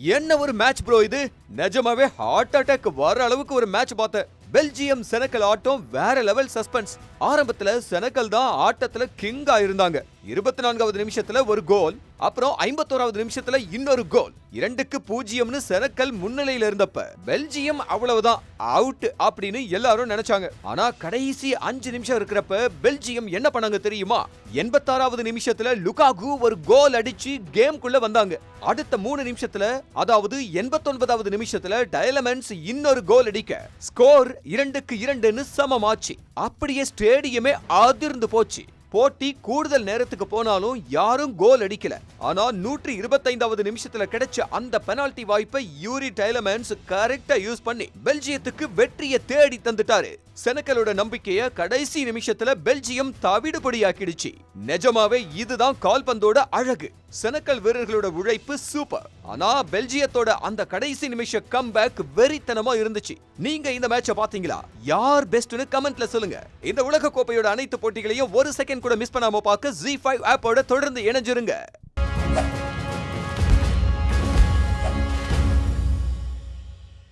என்ன ஒரு match bro இது. நிஜமாவே ஹார்ட் அட்டாக் வர அளவுக்கு ஒரு மேட்ச் பார்த்தேன். பெல்ஜியம் செனகல் ஆட்டம் வேற லெவல் சஸ்பென்ஸ். ஆரம்பத்துல செனகல் தான் ஆட்டத்துல கிங்கா இருந்தாங்க. 24வது நிமிஷத்துல ஒரு கோல், அப்புறம் 51வது நிமிஷத்துல இன்னொரு கோல். 2-0 செனகல் முன்னிலையில இருந்தப்ப பெல்ஜியம் அவ்வளவுதான் அவுட் அப்படின்னு எல்லாரும் நினைச்சாங்க. ஆனா கடைசி 5 நிமிஷம் இருக்கிறப்ப பெல்ஜியம் என்ன பண்ணாங்க தெரியுமா? 86வது நிமிஷத்துல லுகாகு ஒரு கோல் அடிச்சு கேம்குள்ள வந்தாங்க. அடுத்த 3 நிமிஷத்துல, அதாவது 89வது நிமிஷத்துல டயலமென்ஸ் இன்னொரு கோல் அடிக்க ஸ்கோர் 2-2ன்னு சமமாச்சு. அப்படியே ஸ்டேடியமே அதிர்ந்து போச்சு. போட்டி கூடுதல் நேரத்துக்கு போனாலும் யாரும் கோல் அடிக்கல. ஆனா 125வது நிமிஷத்துல கிடைச்ச அந்த பெனால்டி வாய்ப்பை யூரி டயலமென்ஸ் கரெக்டா யூஸ் பண்ணி பெல்ஜியத்துக்கு வெற்றியை தேடி தந்துட்டாரு. செனகலோட நம்பிக்கைய கடைசி நிமிஷத்துல பெல்ஜியம் தவிடுபடியாக்கிடுச்சு. நிஜமாவே இதுதான் கால்பந்தோட அழகு. செனகல் வீரர்களோட உழைப்பு சூப்பர். ஆனா பெல்ஜியத்தோட அந்த கடைசி நிமிஷ கம்பேக் வெறித்தனமா இருந்துச்சு. நீங்க இந்த மேட்சை பாத்தீங்களா? யார் பெஸ்ட்னு கமெண்ட்ல சொல்லுங்க. இந்த உலக கோப்பையோட அனைத்து போட்டிகளையும் ஒரு செகண்ட் கூட மிஸ் பண்ணாம பார்க்க ZEE5 ஆப்போட தொடர்ந்து இணைஞ்சிருங்க.